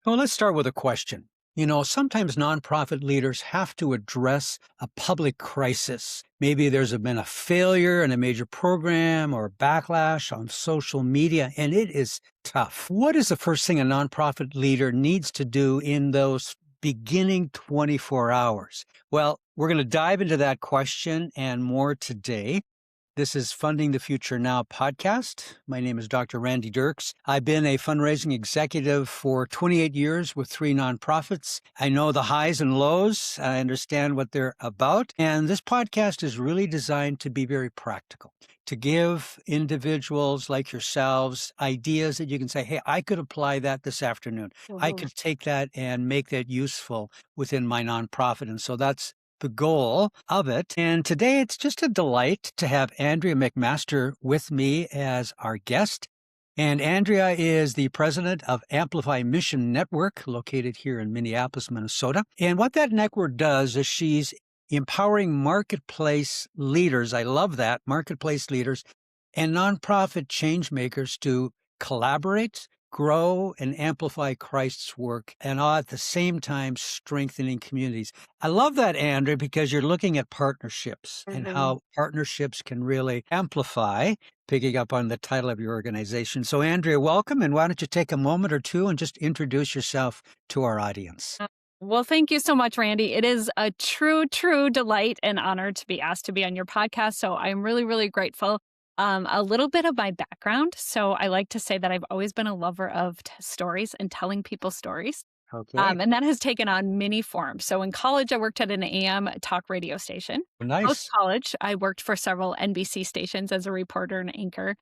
Well, let's start with a question. Sometimes nonprofit leaders have to address a public crisis. Maybe been a failure in a major program or backlash on social media, and it is tough. What is the first thing a nonprofit leader needs to do in those beginning 24 hours? Well, we're going to dive into that question and more today. This is Funding the Future Now podcast. My name is Dr. Randy Dirks. I've been a fundraising executive for 28 years with 3 nonprofits. I know the highs and lows. I understand what they're about. And this podcast is really designed to be very practical, to give individuals like yourselves ideas that you can say, hey, I could apply that this afternoon. I could take that and make that useful within my nonprofit. And so that's the goal of it. And today it's just a delight to have Andrea McMaster with me as our guest. And Andrea is the president of Amplify Mission Network, located here in Minneapolis, Minnesota. And what that network does is she's empowering marketplace leaders. I love that, marketplace leaders and nonprofit change makers to collaborate, grow, and amplify Christ's work, and all at the same time strengthening communities. I love that, Andrea, because you're looking at partnerships and how partnerships can really amplify, picking up on the title of your organization. So, Andrea, welcome, and why don't you take a moment or two and just introduce yourself to our audience? Well, thank you so much, Randy. It is a true delight and honor to be asked to be on your podcast. So I'm really grateful. A little bit of my background. So I like to say that I've always been a lover of stories and telling people stories. Okay. And that has taken on many forms. So in college, I worked at an AM talk radio station. Nice. Post-college, I worked for several NBC stations as a reporter and anchor.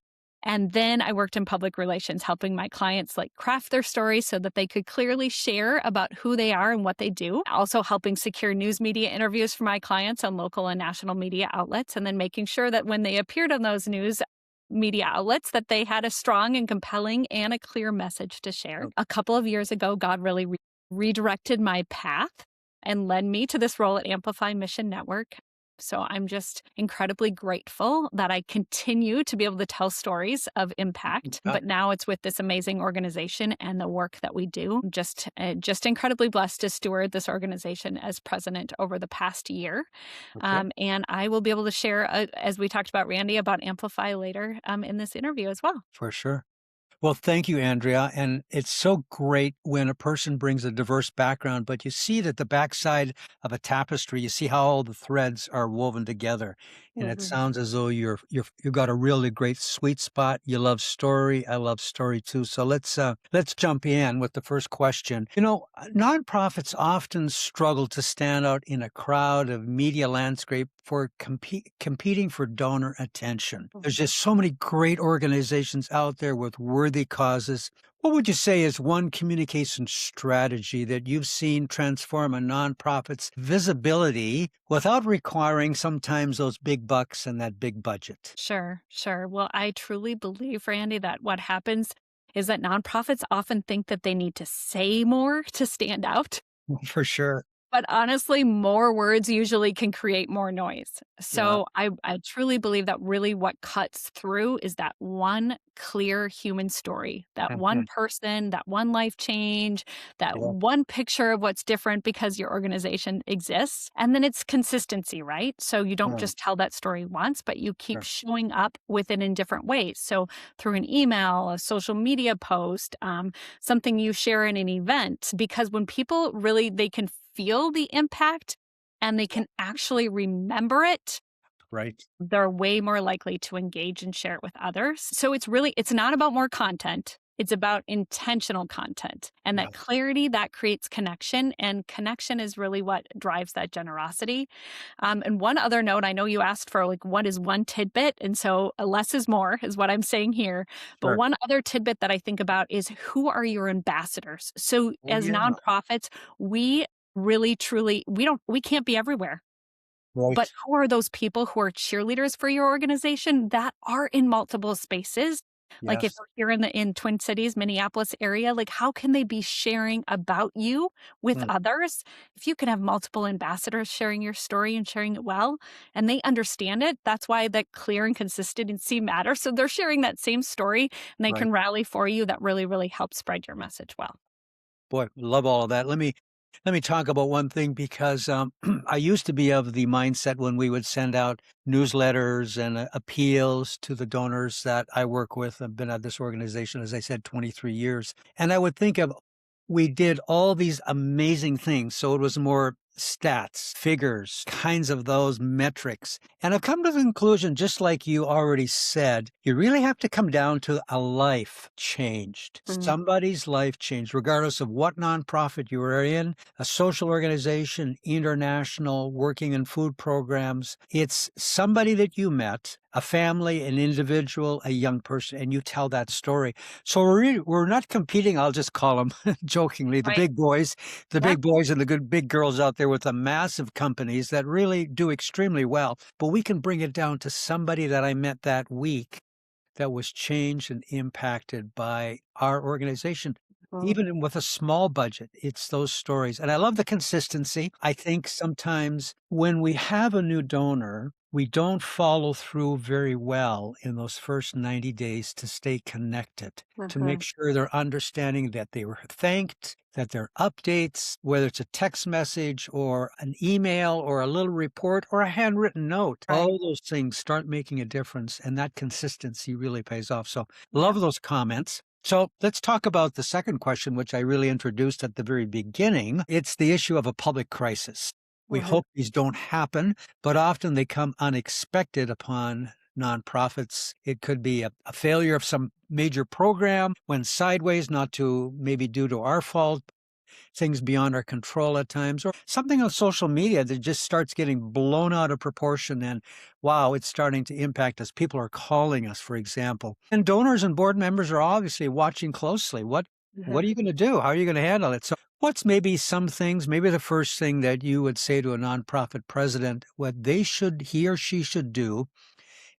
And then I worked in public relations, helping my clients craft their stories so that they could clearly share about who they are and what they do. Also helping secure news media interviews for my clients on local and national media outlets, and then making sure that when they appeared on those news media outlets that they had a strong and compelling and a clear message to share. A couple of years ago, God really redirected my path and led me to this role at Amplify Mission Network. So I'm just incredibly grateful that I continue to be able to tell stories of impact, but now it's with this amazing organization and the work that we do. Just incredibly blessed to steward this organization as president over the past year. And I will be able to share, as we talked about, Randy, about Amplify later in this interview as well. For sure. Well, thank you, Andrea. And it's so great when a person brings a diverse background, but you see that the backside of a tapestry, you see how all the threads are woven together. And it sounds as though you've got a really great sweet spot. You love story. I love story too. So let's jump in with the first question. Nonprofits often struggle to stand out in a crowd of media landscape for competing for donor attention. There's just so many great organizations out there with worthy causes. What would you say is one communication strategy that you've seen transform a nonprofit's visibility without requiring sometimes those big bucks and that big budget? Sure. Well, I truly believe, Randy, that what happens is that nonprofits often think that they need to say more to stand out. For sure. But honestly, more words usually can create more noise. So I truly believe that really what cuts through is that one clear human story, that one person, that one life change, that one picture of what's different because your organization exists. And then it's consistency, right? So you don't just tell that story once, but you keep showing up with it in different ways. So through an email, a social media post, something you share in an event, because when people really, they can feel the impact and they can actually remember it, Right. they're way more likely to engage and share it with others. So it's not about more content. It's about intentional content, and that clarity that creates connection, and connection is really what drives that generosity. And one other note, I know you asked for what is one tidbit, and so less is more is what I'm saying here. But one other tidbit that I think about is, who are your ambassadors? So as nonprofits, we really truly we can't be everywhere. But who are those people who are cheerleaders for your organization that are in multiple spaces? Like if we're here in Twin Cities, Minneapolis area, how can they be sharing about you with others? If you can have multiple ambassadors sharing your story and sharing it well, and they understand it, that's why that clear and consistency matters. So they're sharing that same story and they can rally for you. That really helps spread your message well. Boy, love all of that. Let me talk about one thing because I used to be of the mindset when we would send out newsletters and appeals to the donors that I work with. I've been at this organization, as I said, 23 years. And I would think of we did all these amazing things. So it was more stats, figures, kinds of those metrics. And I've come to the conclusion, just like you already said, you really have to come down to a life changed. Mm. Somebody's life changed, regardless of what nonprofit you were in, a social organization, international, working in food programs. It's somebody that you met, a family, an individual, a young person, and you tell that story. So we're not competing. I'll just call them jokingly the Right. big boys, the Yeah. big boys and the good big girls out there with the massive companies that really do extremely well. But we can bring it down to somebody that I met that week that was changed and impacted by our organization. Mm. Even with a small budget, it's those stories. And I love the consistency. I think sometimes when we have a new donor, we don't follow through very well in those first 90 days to stay connected, to make Mhm. sure they're understanding that they were thanked, that their updates, whether it's a text message or an email or a little report or a handwritten note, Right. all those things start making a difference. And that consistency really pays off. So Yeah. love those comments. So let's talk about the second question, which I really introduced at the very beginning. It's the issue of a public crisis. We Mhm. hope these don't happen, but often they come unexpected upon nonprofits. It could be a failure of some major program, went sideways, not to maybe due to our fault, things beyond our control at times, or something on social media that just starts getting blown out of proportion. And wow, it's starting to impact us. People are calling us, for example. And donors and board members are obviously watching closely. What Mhm. are you going to do? How are you going to handle it? So what's maybe some things, maybe the first thing that you would say to a nonprofit president, what he or she should do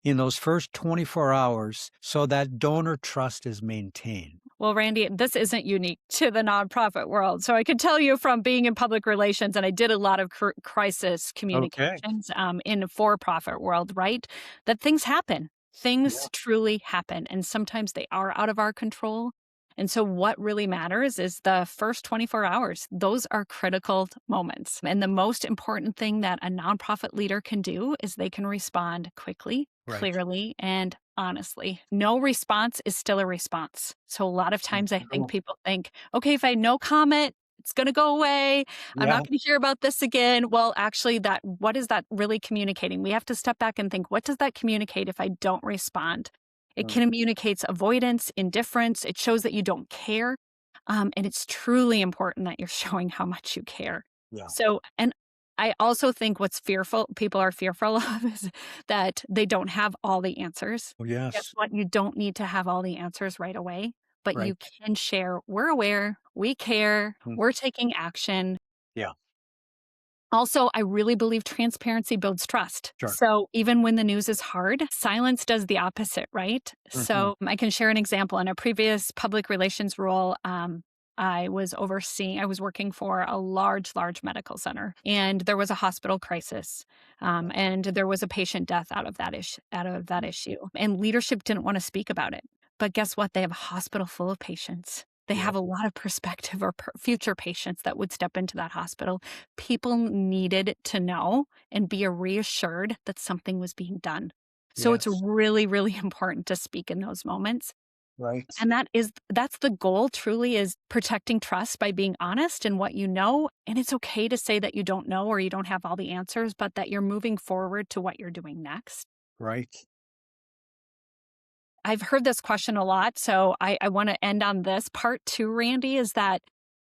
in those first 24 hours so that donor trust is maintained? Well, Randy, this isn't unique to the nonprofit world. So I can tell you from being in public relations, and I did a lot of crisis Okay. communications in the for-profit world, right? That things happen. Yeah. Things truly happen, and sometimes they are out of our control. And so, what really matters is the first 24 hours. Those are critical moments. And the most important thing that a nonprofit leader can do is they can respond quickly, Right. clearly, and honestly. No response is still a response. So, a lot of times I think Cool. people think, okay, if I no comment, it's going to go away. I'm Yeah. not going to hear about this again. Well, actually, what is that really communicating? We have to step back and think, what does that communicate if I don't respond? It Mm. communicates avoidance, indifference. It shows that you don't care. And it's truly important that you're showing how much you care. Yeah. So, and I also think what's people are fearful of is that they don't have all the answers. Oh, Guess yes. what? You don't need to have all the answers right away, but Right. you can share, we're aware, we care, Mm. we're taking action. Yeah. Also, I really believe transparency builds trust. Sure. So even when the news is hard, silence does the opposite, right? Mhm. So I can share an example. In a previous public relations role, I was working for a large medical center, and there was a hospital crisis, and there was a patient death out of that issue. And leadership didn't want to speak about it. But guess what? They have a hospital full of patients. They Yeah. have a lot of prospective or future patients that would step into that hospital. People needed to know and be reassured that something was being done. So it's Yes. really, really important to speak in those moments. Right. And that's the goal truly, is protecting trust by being honest in what you know. And it's okay to say that you don't know or you don't have all the answers, but that you're moving forward to what you're doing next. Right. I've heard this question a lot, so I want to end on this part too, Randy, is that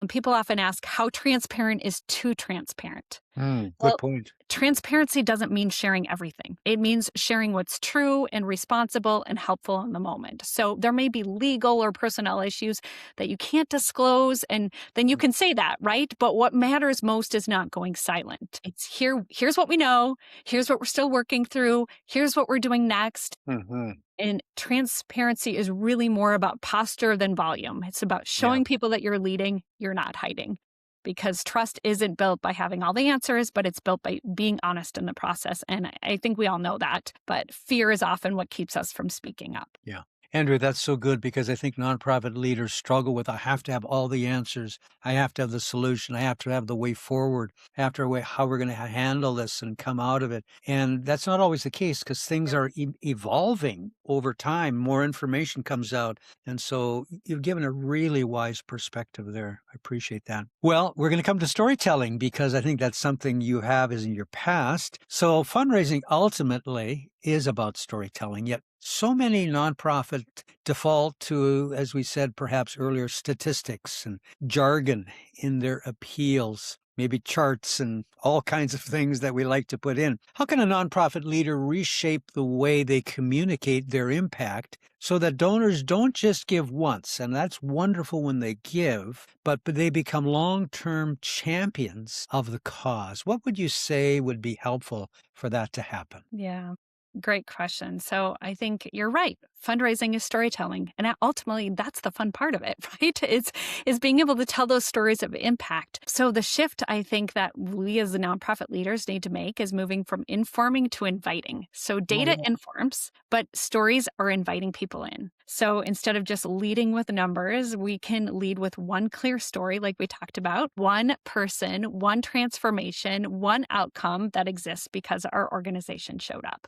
people often ask, how transparent is too transparent? Good Well, point. transparency doesn't mean sharing everything. It means sharing what's true and responsible and helpful in the moment. So there may be legal or personnel issues that you can't disclose, and then you can say that, right? But what matters most is not going silent. It's here's what we know, here's what we're still working through, here's what we're doing next. Mhm. And transparency is really more about posture than volume. It's about Yeah. showing people that you're leading, you're not hiding. Because trust isn't built by having all the answers, but it's built by being honest in the process. And I think we all know that. But fear is often what keeps us from speaking up. Yeah. Andrew, that's so good because I think nonprofit leaders struggle with I have to have all the answers. I have to have the solution. I have to have the way forward. I have to have a way how we're going to handle this and come out of it. And that's not always the case because things are evolving over time. More information comes out. And so you've given a really wise perspective there. I appreciate that. Well, we're going to come to storytelling because I think that's something you have is in your past. So fundraising ultimately is about storytelling, yet so many nonprofit default to, as we said perhaps earlier, statistics and jargon in their appeals, maybe charts and all kinds of things that we like to put in. How can a nonprofit leader reshape the way they communicate their impact so that donors don't just give once, and that's wonderful when they give, but they become long-term champions of the cause? What would you say would be helpful for that to happen? Yeah. Great question. So I think you're right. Fundraising is storytelling. And ultimately, that's the fun part of it, right? Is being able to tell those stories of impact. So the shift I think that we as the nonprofit leaders need to make is moving from informing to inviting. So data informs, but stories are inviting people in. So instead of just leading with numbers, we can lead with one clear story, like we talked about, one person, one transformation, one outcome that exists because our organization showed up.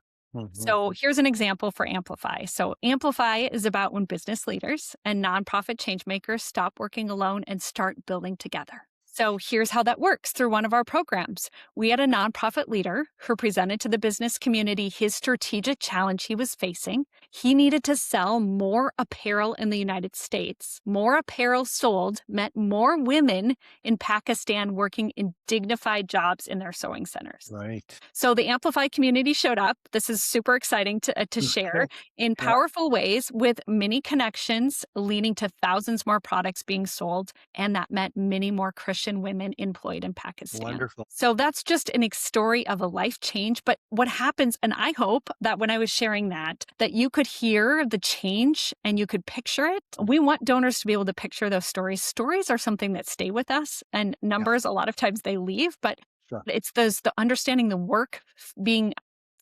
So here's an example for Amplify. So Amplify is about when business leaders and nonprofit changemakers stop working alone and start building together. So here's how that works through one of our programs. We had a nonprofit leader who presented to the business community his strategic challenge he was facing. He needed to sell more apparel in the United States. More apparel sold meant more women in Pakistan working in dignified jobs in their sewing centers. Right. So the Amplify community showed up. This is super exciting to share in powerful ways with many connections leading to thousands more products being sold. And that meant many more Christian women employed in Pakistan. Wonderful. So that's just a story of a life change. But what happens, and I hope that when I was sharing that you could hear the change and you could picture it. We want donors to be able to picture those stories. Stories are something that stay with us, and numbers, a lot of times they leave, but it's the understanding the work,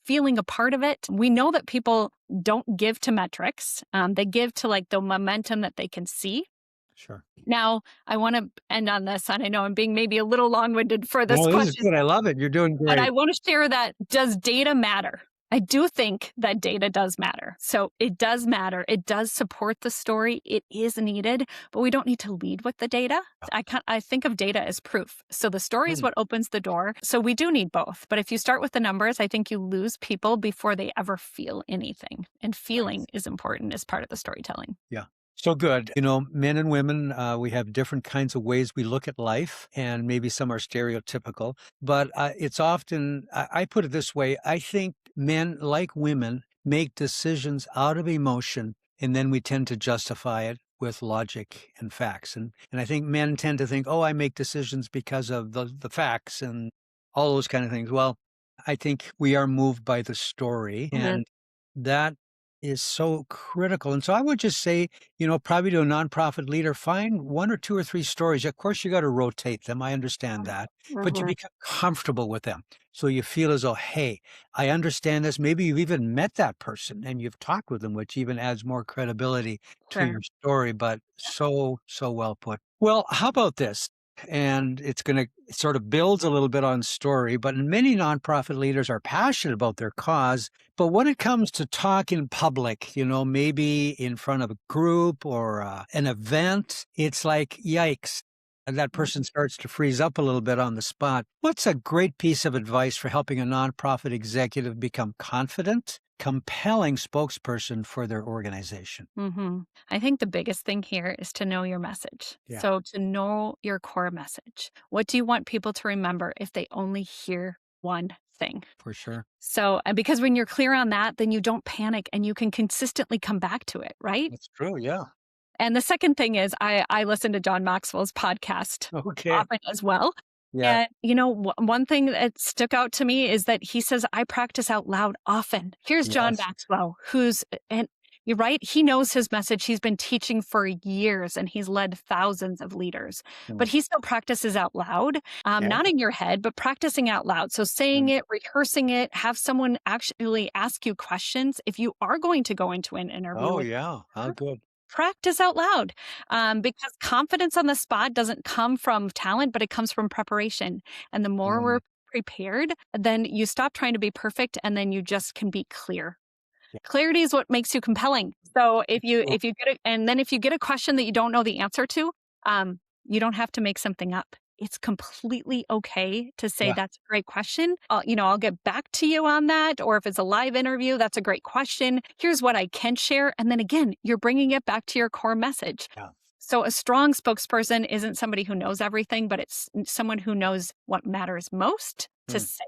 feeling a part of it. We know that people don't give to metrics. They give to like the momentum that they can see. Sure. Now, I want to end on this, and I know I'm being maybe a little long-winded for this No, this is question, good. I love it. You're doing but I great. want to share that, does data matter? I do think that data does matter. So it does matter. It does support the story. It is needed, but we don't need to lead with the data. I think of data as proof. So the story is what opens the door. So we do need both. But if you start with the numbers, I think you lose people before they ever feel anything. And feeling is important as part of the storytelling. Yeah. So good. You know, men and women, we have different kinds of ways we look at life, and maybe some are stereotypical, but it's often, I put it this way, I think men, like women, make decisions out of emotion, and then we tend to justify it with logic and facts. And I think men tend to think, oh, I make decisions because of the facts and all those kind of things. Well, I think we are moved by the story, and that is so critical. And so I would just say, you know, probably to a nonprofit leader, find one or two or three stories. Of course, you got to rotate them. I understand that, but you become comfortable with them. So you feel as though, hey, I understand this. Maybe you've even met that person and you've talked with them, which even adds more credibility to your story, but so well put. Well, how about this? And it's going to sort of builds a little bit on story, but many nonprofit leaders are passionate about their cause. But when it comes to talk in public, you know, maybe in front of a group or an event, it's like, yikes. And that person starts to freeze up a little bit on the spot. What's a great piece of advice for helping a nonprofit executive become confident, compelling spokesperson for their organization? I think the biggest thing here is to know your message. So to know your core message. What do you want people to remember if they only hear one thing? For sure. So, because when you're clear on that, then you don't panic and you can consistently come back to it, right? That's true. Yeah. And the second thing is I listen to John Maxwell's podcast often as well. Yeah. And, you know, one thing that stuck out to me is that he says, I practice out loud often. Here's John Maxwell, You're right. He knows his message. He's been teaching for years and he's led thousands of leaders, Mm. but he still practices out loud, Yeah. not in your head, but practicing out loud. So saying Mm. it, rehearsing it, have someone actually ask you questions. If you are going to go into an interview Oh, with yeah. How good. practice out loud, because confidence on the spot doesn't come from talent, but it comes from preparation. And the more Mm. we're prepared, then you stop trying to be perfect and then you just can be clear. Yeah. Clarity is what makes you compelling. So Sure. if you get and then if you get a question that you don't know the answer to, you don't have to make something up. It's completely okay to say Yeah. that's a great question. I'll get back to you on that. Or if it's a live interview, that's a great question. Here's what I can share. And then again, you're bringing it back to your core message. Yeah. So a strong spokesperson isn't somebody who knows everything, but it's someone who knows what matters most to Mm. say.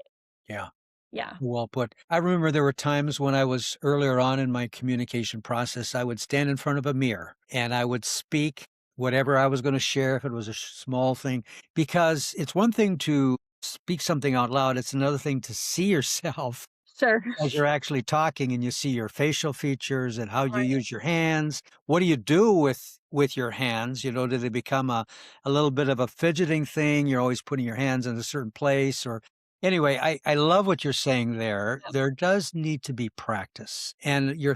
Yeah. Yeah. Well put. I remember there were times when I was earlier on in my communication process, I would stand in front of a mirror and I would speak whatever I was going to share, if it was a small thing, because it's one thing to speak something out loud. It's another thing to see yourself Sure. as you're actually talking and you see your facial features and how you Right. use your hands. What do you do with your hands? Do they become a little bit of a fidgeting thing? You're always putting your hands in a certain place or anyway, I love what you're saying there. There does need to be practice. And your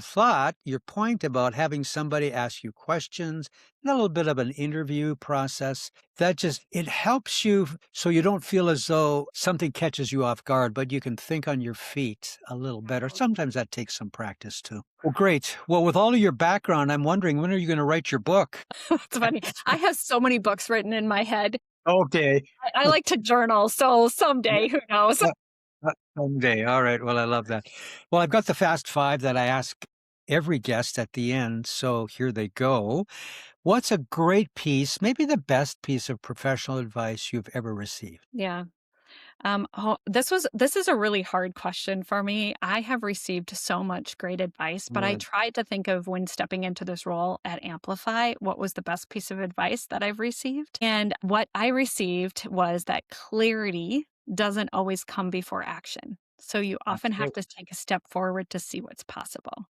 point about having somebody ask you questions, and a little bit of an interview process, it helps you so you don't feel as though something catches you off guard, but you can think on your feet a little better. Sometimes that takes some practice too. Well, great. Well, with all of your background, I'm wondering, when are you going to write your book? It's funny. I have so many books written in my head. Okay. I like to journal, so someday, who knows? Someday. All right. Well, I love that. Well, I've got the fast five that I ask every guest at the end. So here they go. What's a great piece, maybe the best piece of professional advice you've ever received? Yeah. This is a really hard question for me. I have received so much great advice, but I Mm. tried to think of when stepping into this role at Amplify, what was the best piece of advice that I've received? And what I received was that clarity doesn't always come before action. So you That's often have it. to take a step forward to see what's possible.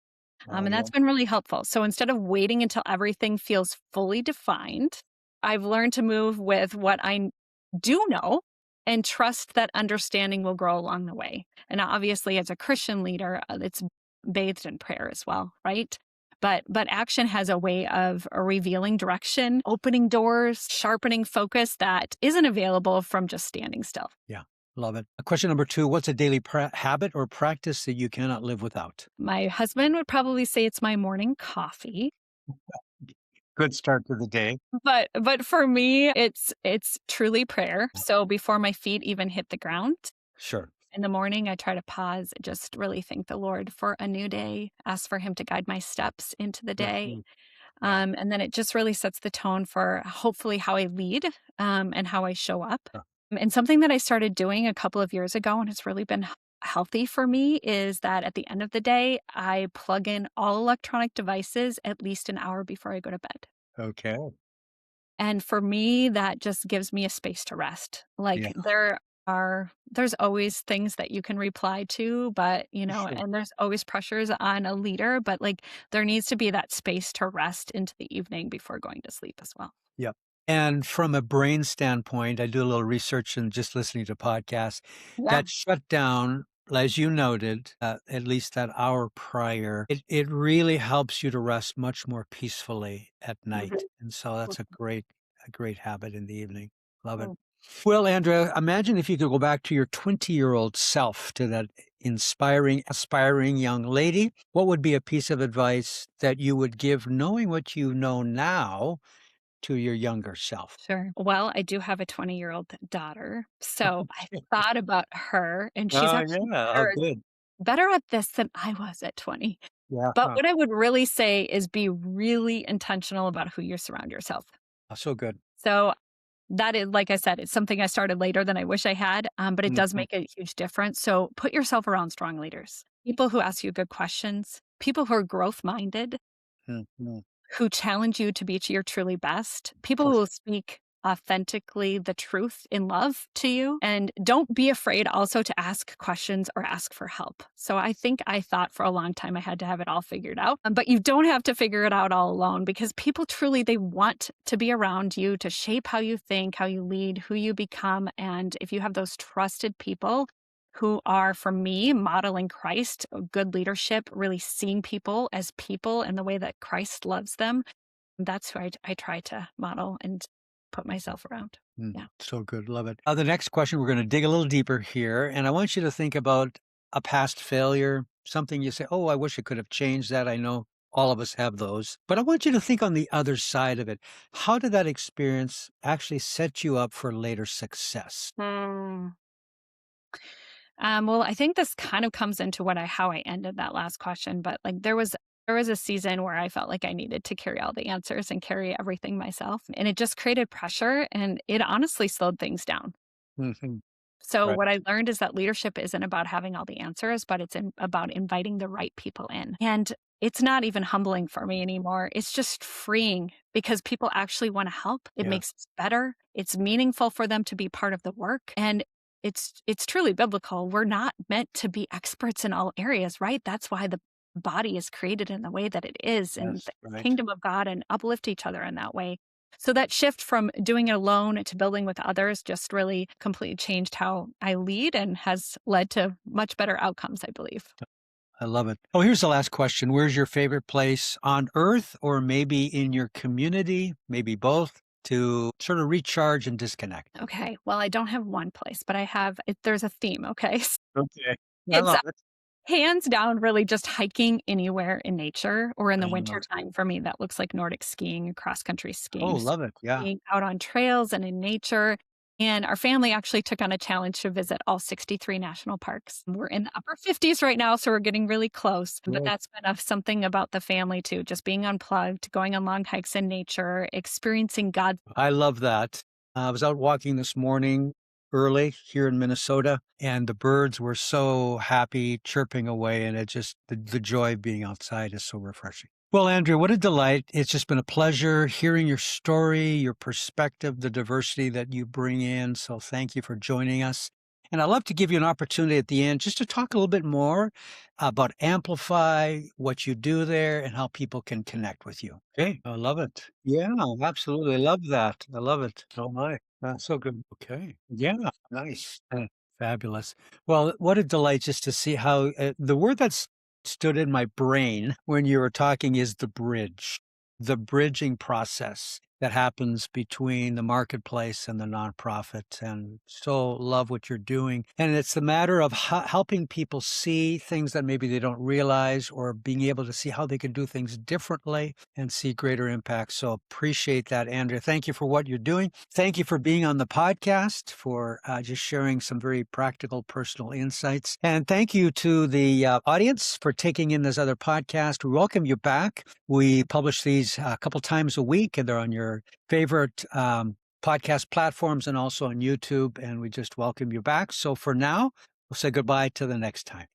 Oh, And yeah. that's been really helpful. So instead of waiting until everything feels fully defined, I've learned to move with what I do know and trust that understanding will grow along the way. And obviously, as a Christian leader, it's bathed in prayer as well, right? But action has a way of revealing direction, opening doors, sharpening focus that isn't available from just standing still. Yeah. Love it. Question number two. What's a daily habit or practice that you cannot live without? My husband would probably say it's my morning coffee. Good start to the day. But for me, it's truly prayer. So before my feet even hit the ground Sure. in the morning, I try to pause, just really thank the Lord for a new day, ask for him to guide my steps into the Good. day. Yeah. And then it just really sets the tone for hopefully how I lead, and how I show up. Sure. And something that I started doing a couple of years ago, and it's really been healthy for me, is that at the end of the day, I plug in all electronic devices at least an hour before I go to bed. Okay. And for me, that just gives me a space to rest. Yeah. Like there's always things that you can reply to, but Sure. and there's always pressures on a leader, but like there needs to be that space to rest into the evening before going to sleep as well. Yep. And from a brain standpoint, I do a little research and just listening to podcasts. Yeah. That shutdown, as you noted, at least that hour prior, it really helps you to rest much more peacefully at night. Mhm. And so that's a great habit in the evening. Love it. Mm. Well, Andrea, imagine if you could go back to your 20-year-old self, to that inspiring, aspiring young lady. What would be a piece of advice that you would give, knowing what you know now, to your younger self? Sure. Well, I do have a 20-year-old daughter. So I thought about her, and she's Oh, actually yeah. Oh, good. better at this than I was at 20. Yeah. But what I would really say is be really intentional about who you surround yourself. Oh, so good. So that is, like I said, it's something I started later than I wish I had, but it does Mhm, make a huge difference. So put yourself around strong leaders, people who ask you good questions, people who are growth minded, mhm. who challenge you to be your truly best, people For who sure. will speak authentically the truth in love to you. And don't be afraid also to ask questions or ask for help. So I think I thought for a long time I had to have it all figured out. But you don't have to figure it out all alone, because people truly, they want to be around you to shape how you think, how you lead, who you become. And if you have those trusted people who are, for me, modeling Christ, good leadership, really seeing people as people and the way that Christ loves them, that's who I try to model and put myself around. Yeah. So good. Love it. The next question, we're going to dig a little deeper here. And I want you to think about a past failure, something you say, oh, I wish I could have changed that. I know all of us have those. But I want you to think on the other side of it. How did that experience actually set you up for later success? Well, I think this kind of comes into how I ended that last question, but like there was a season where I felt like I needed to carry all the answers and carry everything myself, and it just created pressure, and it honestly slowed things down. Mhm. So Right. what I learned is that leadership isn't about having all the answers, but about inviting the right people in. And it's not even humbling for me anymore. It's just freeing, because people actually want to help. It Yeah. makes us better. It's meaningful for them to be part of the work. And it's truly biblical. We're not meant to be experts in all areas, right? That's why the body is created in the way that it is, and Yes. the Right. kingdom of God, and uplift each other in that way. So that shift from doing it alone to building with others just really completely changed how I lead, and has led to much better outcomes, I believe. I love it. Oh, here's the last question. Where's your favorite place on earth, or maybe in your community, maybe both, to sort of recharge and disconnect? Okay. Well, I don't have one place, but there's a theme. Okay. Okay. I It's love it. hands down really just hiking anywhere in nature, or in I the love winter it. time for me, that looks like Nordic skiing, cross country Oh, skiing. So love it. Yeah. being out on trails and in nature. And our family actually took on a challenge to visit all 63 national parks. We're in the upper 50s right now, so we're getting really close. But Right. that's been something about the family too, just being unplugged, going on long hikes in nature, experiencing God. I love that. I was out walking this morning early here in Minnesota, and the birds were so happy chirping away, and the joy of being outside is so refreshing. Well, Andrea, what a delight. It's just been a pleasure hearing your story, your perspective, the diversity that you bring in. So thank you for joining us. And I'd love to give you an opportunity at the end just to talk a little bit more about Amplify, what you do there, and how people can connect with you. Okay, I love it. Yeah, absolutely. I love that. I love it. Oh my, that's so good. Okay. Yeah, nice. Fabulous. Well, what a delight just to see how the word that's stood in my brain when you were talking is the bridge, the bridging process that happens between the marketplace and the nonprofit. And so love what you're doing. And it's the matter of helping people see things that maybe they don't realize, or being able to see how they can do things differently and see greater impact. So appreciate that, Andrea. Thank you for what you're doing. Thank you for being on the podcast, for just sharing some very practical, personal insights. And thank you to the audience for taking in this other podcast. We welcome you back. We publish these a couple times a week, and they're on your favorite podcast platforms and also on YouTube. And we just welcome you back. So for now, we'll say goodbye till the next time.